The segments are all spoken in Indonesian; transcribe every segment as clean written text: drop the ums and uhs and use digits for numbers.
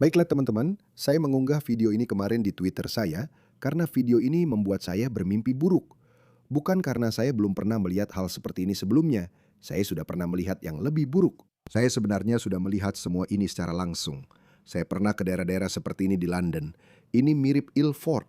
Baiklah teman-teman, saya mengunggah video ini kemarin di Twitter saya karena video ini membuat saya bermimpi buruk. Bukan karena saya belum pernah melihat hal seperti ini sebelumnya. Saya sudah pernah melihat yang lebih buruk. Saya sebenarnya sudah melihat semua ini secara langsung. Saya pernah ke daerah-daerah seperti ini di London. Ini mirip Ilford.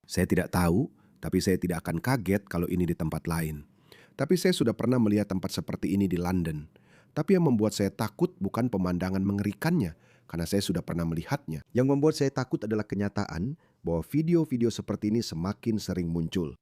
Saya tidak tahu, tapi saya tidak akan kaget kalau ini di tempat lain. Tapi saya sudah pernah melihat tempat seperti ini di London. Tapi yang membuat saya takut bukan pemandangan mengerikannya, karena saya sudah pernah melihatnya. Yang membuat saya takut adalah kenyataan bahwa video-video seperti ini semakin sering muncul.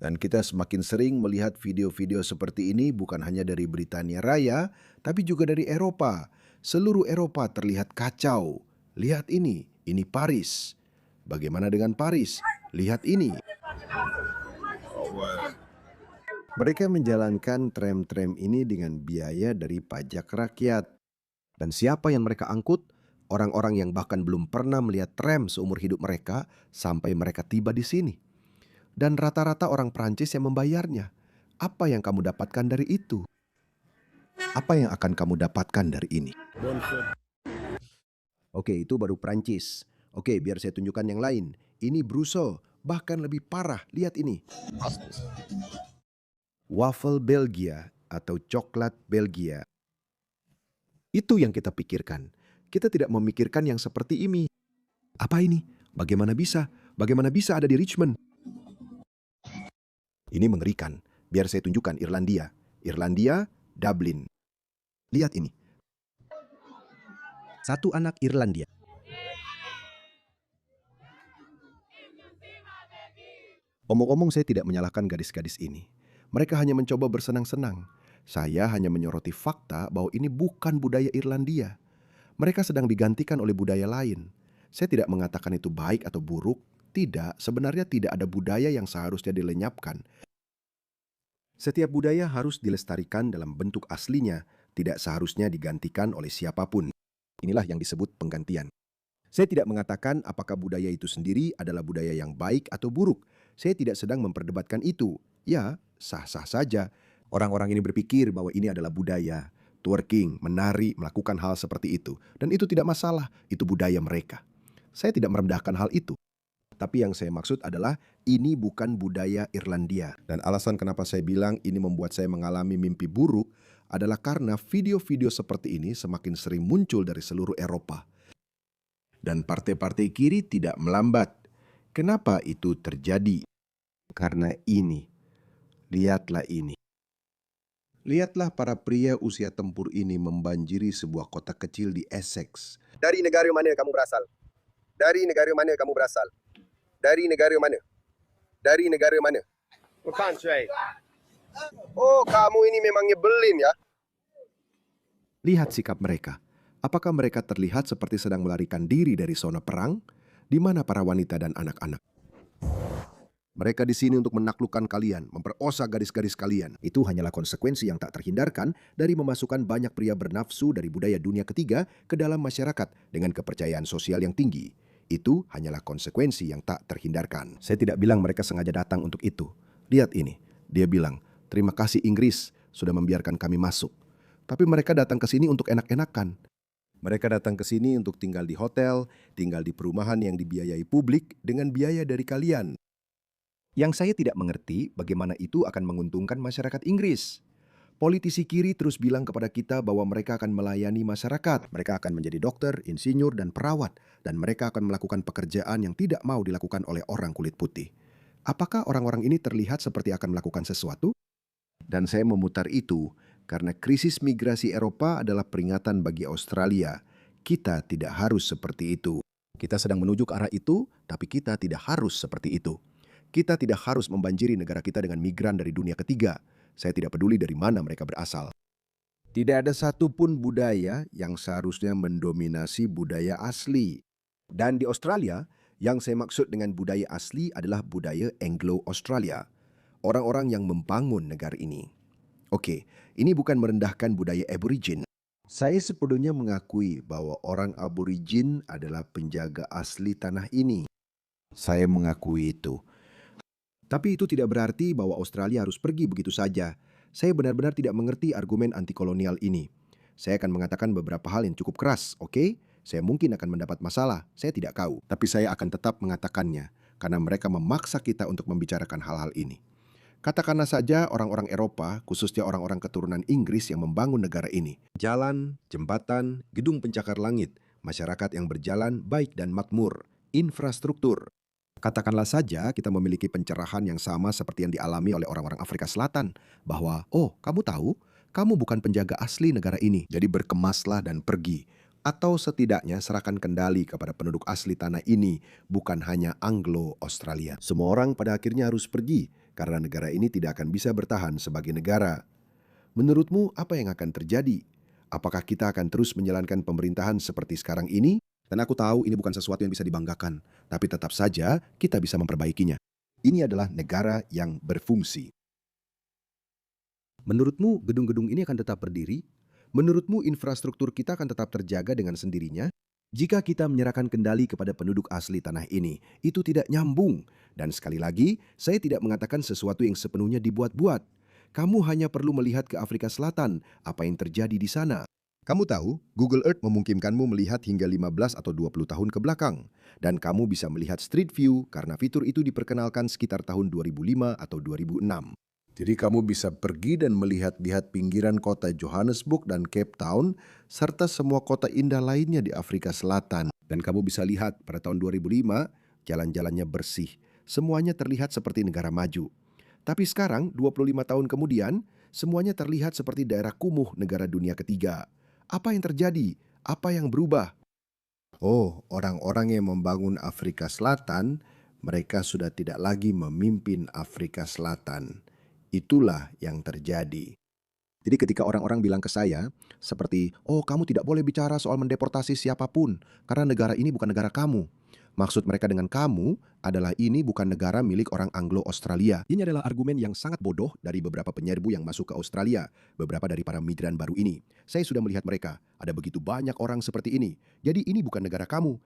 Dan kita semakin sering melihat video-video seperti ini bukan hanya dari Britania Raya, tapi juga dari Eropa. Seluruh Eropa terlihat kacau. Lihat ini Paris. Bagaimana dengan Paris? Lihat ini. Mereka menjalankan tram-tram ini dengan biaya dari pajak rakyat. Dan siapa yang mereka angkut? Orang-orang yang bahkan belum pernah melihat tram seumur hidup mereka sampai mereka tiba di sini. Dan rata-rata orang Prancis yang membayarnya. Apa yang kamu dapatkan dari itu? Apa yang akan kamu dapatkan dari ini? Oke, itu baru Prancis. Oke, biar saya tunjukkan yang lain. Ini Brussels, bahkan lebih parah. Lihat ini. Waffle Belgia atau coklat Belgia. Itu yang kita pikirkan. Kita tidak memikirkan yang seperti ini. Apa ini? Bagaimana bisa? Bagaimana bisa ada di Richmond? Ini mengerikan. Biar saya tunjukkan Irlandia. Irlandia, Dublin. Lihat ini. Satu anak Irlandia. Omong-omong saya tidak menyalahkan gadis-gadis ini. Mereka hanya mencoba bersenang-senang. Saya hanya menyoroti fakta bahwa ini bukan budaya Irlandia. Mereka sedang digantikan oleh budaya lain. Saya tidak mengatakan itu baik atau buruk. Tidak, sebenarnya tidak ada budaya yang seharusnya dilenyapkan. Setiap budaya harus dilestarikan dalam bentuk aslinya, tidak seharusnya digantikan oleh siapapun. Inilah yang disebut penggantian. Saya tidak mengatakan apakah budaya itu sendiri adalah budaya yang baik atau buruk. Saya tidak sedang memperdebatkan itu. Ya, sah-sah saja. Orang-orang ini berpikir bahwa ini adalah budaya. Twerking, menari, melakukan hal seperti itu. Dan itu tidak masalah, itu budaya mereka. Saya tidak merendahkan hal itu. Tapi yang saya maksud adalah ini bukan budaya Irlandia. Dan alasan kenapa saya bilang ini membuat saya mengalami mimpi buruk adalah karena video-video seperti ini semakin sering muncul dari seluruh Eropa. Dan partai-partai kiri tidak melambat. Kenapa itu terjadi? Karena ini. Lihatlah ini. Lihatlah para pria usia tempur ini membanjiri sebuah kota kecil di Essex. Dari negara mana kamu berasal? Dari negara mana kamu berasal? Dari negara mana? Dari negara mana? What country? Oh, kamu ini memang nyebelin ya. Lihat sikap mereka. Apakah mereka terlihat seperti sedang melarikan diri dari zona perang? Di mana para wanita dan anak-anak? Mereka di sini untuk menaklukkan kalian, memperosa gadis-gadis kalian. Itu hanyalah konsekuensi yang tak terhindarkan dari memasukkan banyak pria bernafsu dari budaya dunia ketiga ke dalam masyarakat dengan kepercayaan sosial yang tinggi. Itu hanyalah konsekuensi yang tak terhindarkan. Saya tidak bilang mereka sengaja datang untuk itu. Lihat ini. Dia bilang, terima kasih Inggris sudah membiarkan kami masuk. Tapi mereka datang ke sini untuk enak-enakan. Mereka datang ke sini untuk tinggal di hotel, tinggal di perumahan yang dibiayai publik dengan biaya dari kalian. Yang saya tidak mengerti bagaimana itu akan menguntungkan masyarakat Inggris. Politisi kiri terus bilang kepada kita bahwa mereka akan melayani masyarakat. Mereka akan menjadi dokter, insinyur, dan perawat. Dan mereka akan melakukan pekerjaan yang tidak mau dilakukan oleh orang kulit putih. Apakah orang-orang ini terlihat seperti akan melakukan sesuatu? Dan saya memutar itu karena krisis migrasi Eropa adalah peringatan bagi Australia. Kita tidak harus seperti itu. Kita sedang menuju ke arah itu, tapi kita tidak harus seperti itu. Kita tidak harus membanjiri negara kita dengan migran dari dunia ketiga. Saya tidak peduli dari mana mereka berasal. Tidak ada satupun budaya yang seharusnya mendominasi budaya asli. Dan di Australia, yang saya maksud dengan budaya asli adalah budaya Anglo-Australia. Orang-orang yang membangun negara ini. Oke, ini bukan merendahkan budaya Aborigin. Saya sepenuhnya mengakui bahwa orang Aborigin adalah penjaga asli tanah ini. Saya mengakui itu. Tapi itu tidak berarti bahwa Australia harus pergi begitu saja. Saya benar-benar tidak mengerti argumen anti kolonial ini. Saya akan mengatakan beberapa hal yang cukup keras, oke? Saya mungkin akan mendapat masalah, saya tidak tahu. Tapi saya akan tetap mengatakannya, karena mereka memaksa kita untuk membicarakan hal-hal ini. Katakanlah saja orang-orang Eropa, khususnya orang-orang keturunan Inggris yang membangun negara ini. Jalan, jembatan, gedung pencakar langit, masyarakat yang berjalan baik dan makmur, infrastruktur. Katakanlah saja kita memiliki pencerahan yang sama seperti yang dialami oleh orang-orang Afrika Selatan. Bahwa, oh kamu tahu, kamu bukan penjaga asli negara ini, jadi berkemaslah dan pergi. Atau setidaknya serahkan kendali kepada penduduk asli tanah ini, bukan hanya Anglo-Australia. Semua orang pada akhirnya harus pergi, karena negara ini tidak akan bisa bertahan sebagai negara. Menurutmu apa yang akan terjadi? Apakah kita akan terus menjalankan pemerintahan seperti sekarang ini? Dan aku tahu ini bukan sesuatu yang bisa dibanggakan, tapi tetap saja kita bisa memperbaikinya. Ini adalah negara yang berfungsi. Menurutmu gedung-gedung ini akan tetap berdiri? Menurutmu infrastruktur kita akan tetap terjaga dengan sendirinya? Jika kita menyerahkan kendali kepada penduduk asli tanah ini, itu tidak nyambung. Dan sekali lagi, saya tidak mengatakan sesuatu yang sepenuhnya dibuat-buat. Kamu hanya perlu melihat ke Afrika Selatan, apa yang terjadi di sana. Kamu tahu, Google Earth memungkinkanmu melihat hingga 15 atau 20 tahun ke belakang. Dan kamu bisa melihat Street View karena fitur itu diperkenalkan sekitar tahun 2005 atau 2006. Jadi kamu bisa pergi dan melihat-lihat pinggiran kota Johannesburg dan Cape Town, serta semua kota indah lainnya di Afrika Selatan. Dan kamu bisa lihat pada tahun 2005, jalan-jalannya bersih. Semuanya terlihat seperti negara maju. Tapi sekarang, 25 tahun kemudian, semuanya terlihat seperti daerah kumuh negara dunia ketiga. Apa yang terjadi? Apa yang berubah? Oh, orang-orang yang membangun Afrika Selatan, mereka sudah tidak lagi memimpin Afrika Selatan. Itulah yang terjadi. Jadi ketika orang-orang bilang ke saya, seperti, oh kamu tidak boleh bicara soal mendeportasi siapapun, karena negara ini bukan negara kamu. Maksud mereka dengan kamu adalah ini bukan negara milik orang Anglo-Australia. Ini adalah argumen yang sangat bodoh dari beberapa penyerbu yang masuk ke Australia, beberapa dari para migran baru ini. Saya sudah melihat mereka, ada begitu banyak orang seperti ini. Jadi ini bukan negara kamu.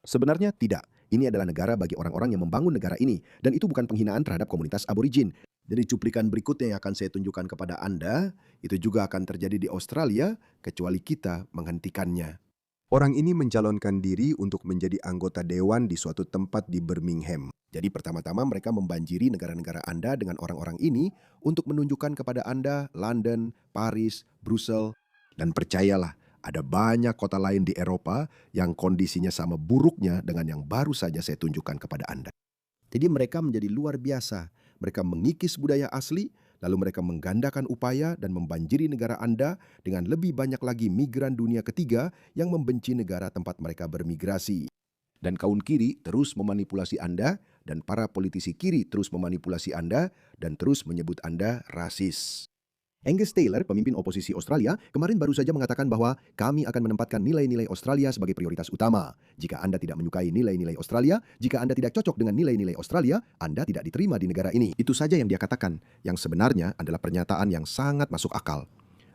Sebenarnya tidak. Ini adalah negara bagi orang-orang yang membangun negara ini. Dan itu bukan penghinaan terhadap komunitas aborigin. Jadi cuplikan berikutnya yang akan saya tunjukkan kepada Anda, itu juga akan terjadi di Australia, kecuali kita menghentikannya. Orang ini mencalonkan diri untuk menjadi anggota dewan di suatu tempat di Birmingham. Jadi pertama-tama mereka membanjiri negara-negara Anda dengan orang-orang ini untuk menunjukkan kepada Anda London, Paris, Brussels. Dan percayalah, ada banyak kota lain di Eropa yang kondisinya sama buruknya dengan yang baru saja saya tunjukkan kepada Anda. Jadi mereka menjadi luar biasa. Mereka mengikis budaya asli, lalu mereka menggandakan upaya dan membanjiri negara Anda dengan lebih banyak lagi migran dunia ketiga yang membenci negara tempat mereka bermigrasi. Dan kaum kiri terus memanipulasi Anda, dan para politisi kiri terus memanipulasi Anda, dan terus menyebut Anda rasis. Angus Taylor, pemimpin oposisi Australia, kemarin baru saja mengatakan bahwa kami akan menempatkan nilai-nilai Australia sebagai prioritas utama. Jika Anda tidak menyukai nilai-nilai Australia, jika Anda tidak cocok dengan nilai-nilai Australia, Anda tidak diterima di negara ini. Itu saja yang dia katakan, yang sebenarnya adalah pernyataan yang sangat masuk akal.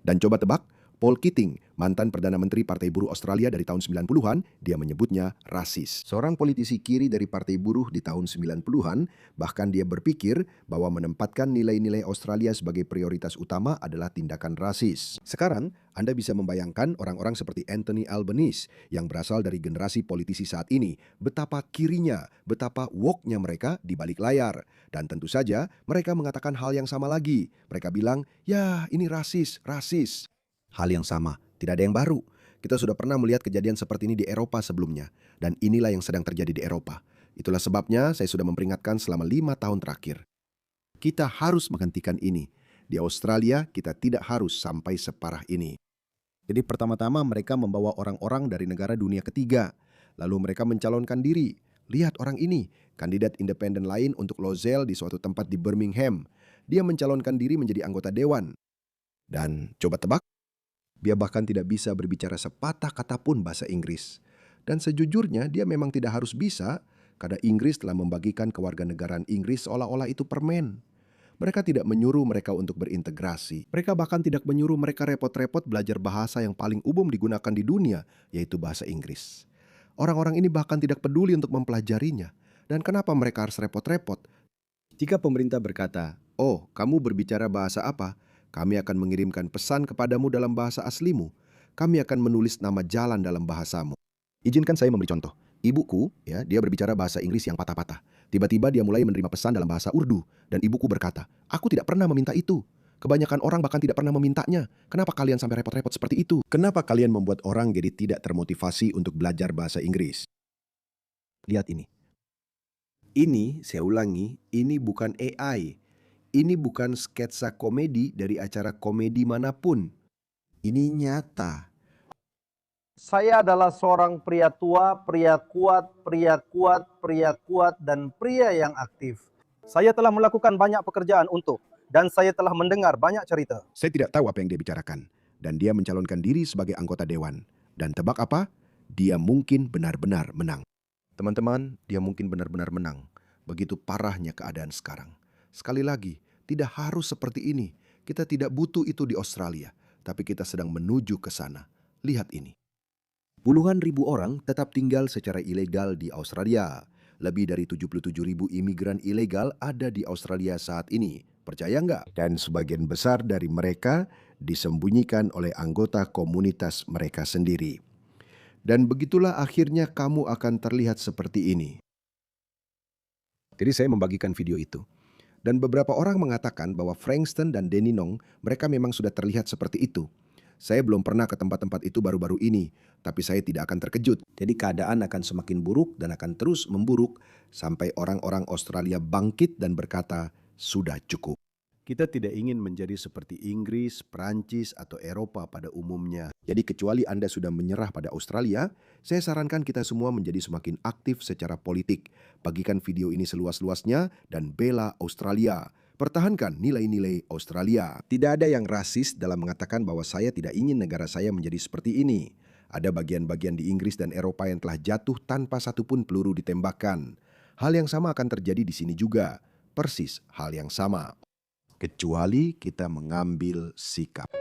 Dan coba tebak, Paul Keating, mantan Perdana Menteri Partai Buruh Australia dari tahun 90-an, dia menyebutnya rasis. Seorang politisi kiri dari Partai Buruh di tahun 90-an, bahkan dia berpikir bahwa menempatkan nilai-nilai Australia sebagai prioritas utama adalah tindakan rasis. Sekarang, Anda bisa membayangkan orang-orang seperti Anthony Albanese yang berasal dari generasi politisi saat ini, betapa kirinya, betapa woke-nya mereka di balik layar. Dan tentu saja, mereka mengatakan hal yang sama lagi. Mereka bilang, ya ini rasis, rasis. Hal yang sama, tidak ada yang baru. Kita sudah pernah melihat kejadian seperti ini di Eropa sebelumnya. Dan inilah yang sedang terjadi di Eropa. Itulah sebabnya saya sudah memperingatkan selama 5 tahun terakhir. Kita harus menghentikan ini. Di Australia, kita tidak harus sampai separah ini. Jadi pertama-tama mereka membawa orang-orang dari negara dunia ketiga. Lalu mereka mencalonkan diri. Lihat orang ini, kandidat independen lain untuk Lozelle di suatu tempat di Birmingham. Dia mencalonkan diri menjadi anggota dewan. Dan coba tebak, dia bahkan tidak bisa berbicara sepatah kata pun bahasa Inggris. Dan sejujurnya dia memang tidak harus bisa, karena Inggris telah membagikan kewarganegaraan Inggris seolah-olah itu permen. Mereka tidak menyuruh mereka untuk berintegrasi. Mereka bahkan tidak menyuruh mereka repot-repot belajar bahasa yang paling umum digunakan di dunia, yaitu bahasa Inggris. Orang-orang ini bahkan tidak peduli untuk mempelajarinya. Dan kenapa mereka harus repot-repot? Jika pemerintah berkata, oh kamu berbicara bahasa apa? Kami akan mengirimkan pesan kepadamu dalam bahasa aslimu. kami akan menulis nama jalan dalam bahasamu. Izinkan saya memberi contoh. Ibuku, ya, dia berbicara bahasa Inggris yang patah-patah. Tiba-tiba dia mulai menerima pesan dalam bahasa Urdu, dan ibuku berkata, "Aku tidak pernah meminta itu. Kebanyakan orang bahkan tidak pernah memintanya. Kenapa kalian sampai repot-repot seperti itu? Kenapa kalian membuat orang jadi tidak termotivasi untuk belajar bahasa Inggris?" Lihat ini. Ini, saya ulangi, ini bukan AI. Ini bukan sketsa komedi dari acara komedi manapun. Ini nyata. Saya adalah seorang pria tua, pria kuat, pria kuat, pria kuat, dan pria yang aktif. Saya telah melakukan banyak pekerjaan dan saya telah mendengar banyak cerita. Saya tidak tahu apa yang dia bicarakan. Dan dia mencalonkan diri sebagai anggota dewan. Dan tebak apa? Dia mungkin benar-benar menang. Teman-teman, dia mungkin benar-benar menang. Begitu parahnya keadaan sekarang. Sekali lagi, tidak harus seperti ini. Kita tidak butuh itu di Australia. Tapi kita sedang menuju ke sana. Lihat ini. Puluhan ribu orang tetap tinggal secara ilegal di Australia. Lebih dari 77.000 imigran ilegal ada di Australia saat ini. Percaya nggak? Dan sebagian besar dari mereka disembunyikan oleh anggota komunitas mereka sendiri. Dan begitulah akhirnya kamu akan terlihat seperti ini. Jadi saya membagikan video itu. Dan beberapa orang mengatakan bahwa Frankston dan Dandenong mereka memang sudah terlihat seperti itu. Saya belum pernah ke tempat-tempat itu baru-baru ini, tapi saya tidak akan terkejut. Jadi keadaan akan semakin buruk dan akan terus memburuk sampai orang-orang Australia bangkit dan berkata, sudah cukup. Kita tidak ingin menjadi seperti Inggris, Prancis, atau Eropa pada umumnya. Jadi kecuali Anda sudah menyerah pada Australia, saya sarankan kita semua menjadi semakin aktif secara politik. Bagikan video ini seluas-luasnya dan bela Australia. Pertahankan nilai-nilai Australia. Tidak ada yang rasis dalam mengatakan bahwa saya tidak ingin negara saya menjadi seperti ini. Ada bagian-bagian di Inggris dan Eropa yang telah jatuh tanpa satupun peluru ditembakkan. Hal yang sama akan terjadi di sini juga. Persis hal yang sama. Kecuali kita mengambil sikap.